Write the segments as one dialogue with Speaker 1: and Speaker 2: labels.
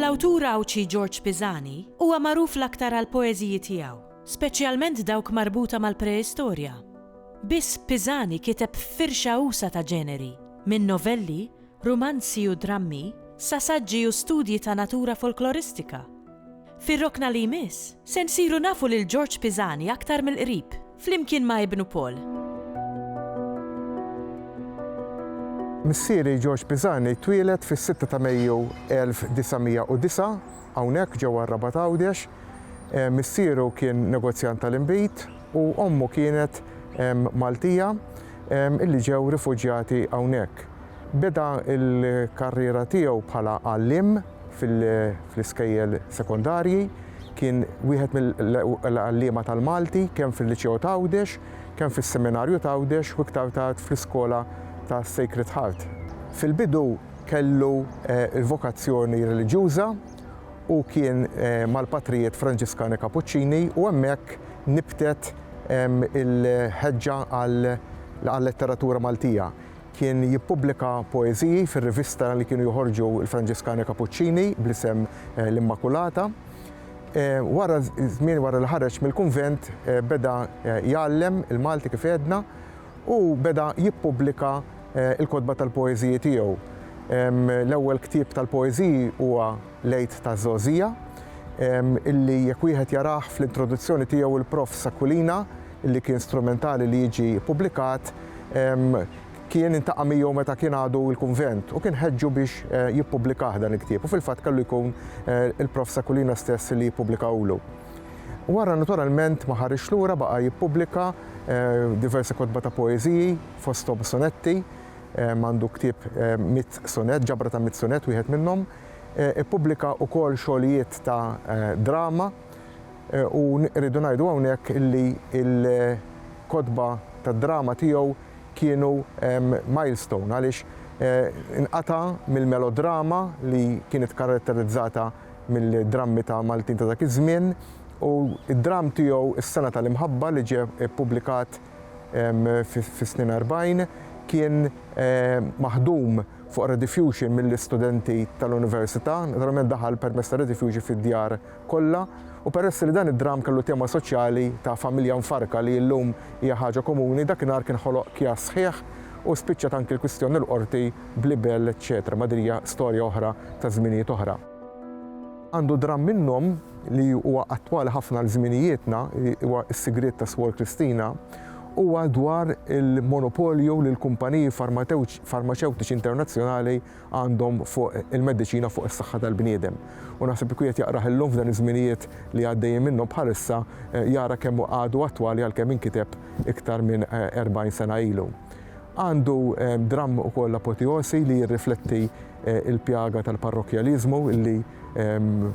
Speaker 1: L-awtur Awċi George Pisani huwa magħruf l-aktar għal poeżiji tiegħu, speċjalment dawk marbuta mal-preistorja. Biss Pisani kiteb firxa usa ta' ġeneri, minn novelli, romanzi u drammi, sa saġġi u studji ta' natura folkloristika. Fir-rokna li jmiss, se nsiru nafu lil George Pisani aktar mill-qrib, flimkien ma' ibnu Paul.
Speaker 2: Missieri George Pisani twieled fis-6 ta' Mejju 1909 hawnhekk ġewwa Rabat Għawdex. Missieru kien negozjant tal-inbit u ommu kienet Maltija illi ġew rifuġjati hawnhekk. Beda l-karriera tiegħu bħala għalliem fl-iskejjel sekondarji, kien wieħed mill-għalliema tal-Malti kemm fil-Liċew ta' Għawdex, kemm fis-Seminarju ta' Għawdex u iktar tard fl-iskola ta' Sacred Heart. Fil-bidu kellu il-vokazzjoni reliġjuża u kien mal-Patrijiet Franġiskani Kapuċċini u hemmhekk nibtet il-ħeġġa għall-letteratura Maltija. Kien jippubblika poeżiji fir-rivista li kienu joħorġu l-Franġiskani Kapuċċini bl-isem l-Immakulata. Wara żmien wara l-ħareġ mill-kunvent beda jgħallem il-Malti kif għedna u beda jippubblika il-kodba tal-poeżiji tiegħu. L-ewwel ktieb tal-poeżiji huwa Lejt ta' Żożija, illi jekk wieħed jarah fl-introduzzjoni tiegħu il-Prof Sakulina, illi kien strumentali li jiġi ppubblikat, kien intaqa' miegħu meta kien għadu l-kunvent u kien ħeġġu biex jippubblikah dan il-ktieb. U fil-fatt kellu jkun il-Prof Sakulina stess li jippubblikawlu. Wara naturalment ma ħarix lura baqa' jippubblika diversi kodba ta' poeżiji fosthom sonetti, għandu ktieb 100 sonett, ġabra ta' 100 sonett wieħed minnhom. Ippubblika wkoll xogħlijiet ta' drama u rridu ngħidu hawnhekk illi l-kodba tad-drama tiegħu kienu milestone għaliex inqata' mill-melodrama li kienet karatterizzata mill-drammi ta' Maltin ta' dak iż-żmien u id-dram tiegħu is-Sena tal-Imħabba li ġie ppubblikat fis-snin 40 kien maħdum fuq rediffusion mill-istudenti tal-Università, naturalment daħal permezz ta' rediffusion fid-djar kollha u peress li dan id-dram kellu tema soċjali ta' familja mfarka li llum hija ħaġa komuni, dakinhar kien ħoloq kjas sħiħ u spiċċat anke l-kwistjoni l-qorti blibel, eċċetera, madrija storja oħra ta' żminijiet oħra. Għandu dram minnhom li huwa attwali ħafna l-żminijietna, huwa s-sigriet ta' Suor Kristina, huwa dwar il-monopolju li l-kumpaniji farmaceutiċi internazzjonali għandhom fuq il-mediċina fuq is-saħħa tal-bniedem. U naħseb li kienet jaqrah illum f'dan iż-żminijiet li għaddejjin minnhom bħalissa jara kemm għadu attwali għalkemm inkiteb iktar minn 40 sena ilu. Għandu dram ukoll apoteosi li jirrifletti il-pjaga tal-parrokjaliżmu illi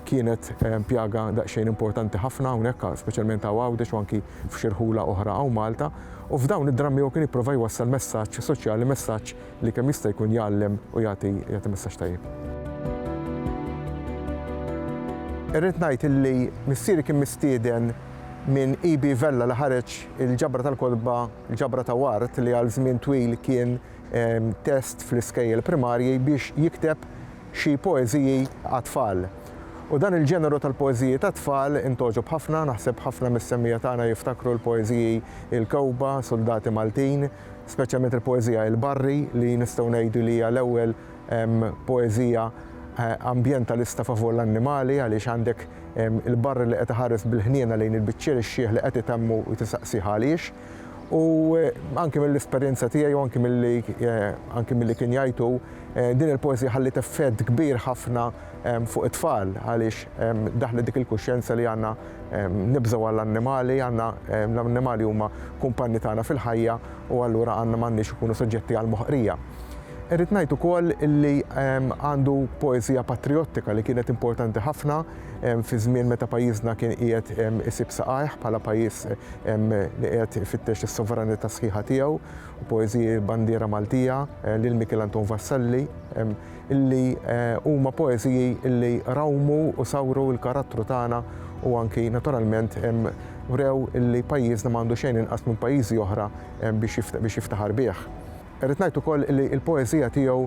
Speaker 2: kienet pjaga daqsxejn importanti ħafna hawnhekk, speċjalment hawn Għawdex u anki f'xirħula oħra hawn Malta. U f'dawn id-drammi kien jipprova jwassal messaġġ soċjali, messaġġ li kemm jista' jkun jgħallem u jagħti messaġġ tajjeb. Irrid ngħid illi missieri kien mistieden minn E.B. Vella li ħareġ il-ġabra tal-kodba, il-ġabra ta' Wart li għal żmien twil kien test fl-iskejjel primarji biex jikteb xi poeżiji għat-tfal. U dan il-ġeneru tal-poeżiji tat-tfal intoġob ħafna, naħseb ħafna mis-semmija tagħna jiftakru l-poeżiji il-Kewba, Soldati Maltin, speċjalment il-poeżija il-Barri li nistgħu ngħidu li hija l-ewwel poeżija ambjentalista favur l-annimali għaliex għandek il-barri li qed iħares bil-ħniena lejn il-biċċier ix-xieħ li qed itemmu u tisaqsih għaliex. U anke mill-esperjenza tiegħi u anke milli kien jgħidu din il-poeżija ħallit effett kbir ħafna fuq it-tfal għaliex daħlet dik il-kuxjenza li għandna nibżgħu għall-annimali, l-annimali huma kumpanni tagħna fil-ħajja u allura għandna m'għandniex ikunu soġġetti għall-moħqrija. Irrid ngħid ukoll li għandu poeżija patriottika li kienet importanti ħafna fi żmien meta pajjiżna kien qiegħed isib saqajh bħala pajjiż li qiegħed ifittex is-sovranità sħiħa tiegħu, u poeżiji bandiera Maltija lil Mikel Anton Vassalli illi huma poeżiji illi rawmu u sawru l-karattru tagħna u anki naturalment wrew illi pajjiżna m'għandu xejn inqas minn pajjiżi oħra biex jiftaħar bih. Irrid ngħid ukoll li l-poeżija tiegħu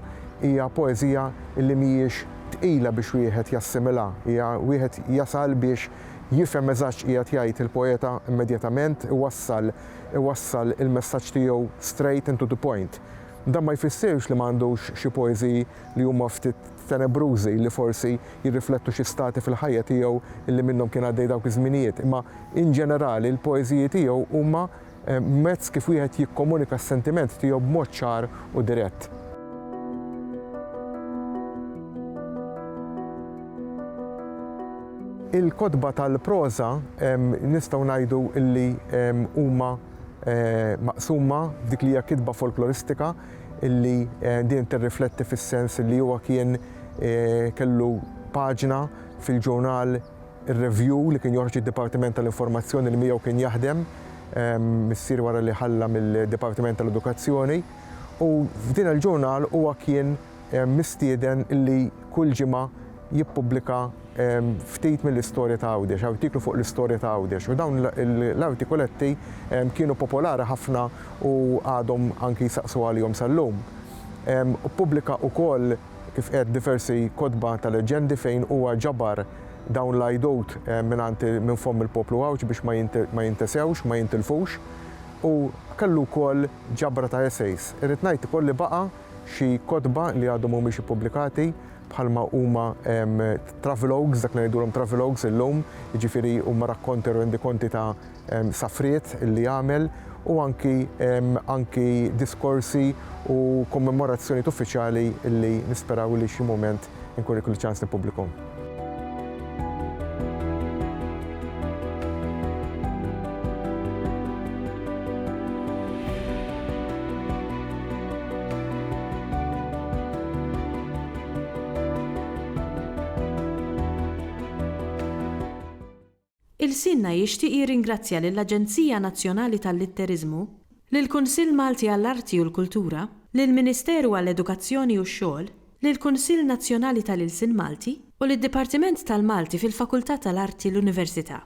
Speaker 2: hija poeżija li mhijiex tqila biex wieħed jassimilha, hija wieħed jasal biex jifhem eżatt qiegħed jgħid il-poeta immedjatament iwassal il-messaġġ tiegħu straight into the point. Dan ma jfissirx li m'għandux xi poeżiji li huma ftit tenebrużi li forsi jirriflettu xi stati fil-ħajja tiegħu illi minnhom kien għaddej dawk iż-żminijiet, imma in ġenerali l-poeżiji tiegħu huma mezz kif wieħed jikkomunika s-sentiment tiegħu b'mod ċar u dirett. Il-kotba tal-proża nistgħu ngħidu illi huma maqsuma dik li hija kitba folkloristika illi din tirrifletti fis-sens li huwa kien kellu paġna fil-ġurnal ir-Review li kien joħroġ id-Dipartiment tal-Informazzjoni li miegħu kien jaħdem missier wara li ħalla mill-Dipartiment tal-Edukazzjoni, u f'din il-ġurnal huwa kien mistieden illi kull ġimgħa jippubblika ftit mill-istorja ta' Għawdex, artiklu fuq l-istorja ta' Għawdex, u dawn l-artikoletti kienu popolari ħafna u għadhom anki jsaqsu għalihom sal-lum. Pubblika wkoll kif qed diversi kotba ta' leġendi fejn huwa ġabar dawn l-għajdut minn fomm il-poplu Għawġ biex ma jintesewx, ma jintilfux, u kellu wkoll ġabra ta' essays. Irrid ngħid ukoll li baqa' xi kotba li għadhom mhumiex ippubblikati bħalma huma travelogues, dak li ngħidulhom travelogues illum, jiġifieri huma rakkonti rendikonti ta' safriet li jagħmel u anki diskorsi u kommemorazzjonijiet uffiċjali li nisperaw li xi mument inkun ikolli ċans nippubblikhom.
Speaker 1: Il-Sinna jixtieq jirringrazzja lill-Aġenzija Nazzjonali tal-Litterizmu, lill-Kunsill Malti għall-Arti u l-Kultura, lill-Ministeru għall-Edukazzjoni u x-Xogħol, lill-Kunsill Nazzjonali tal-Ilsien Malti u lid-Dipartiment tal-Malti fil-Fakultà tal-Arti l-Università.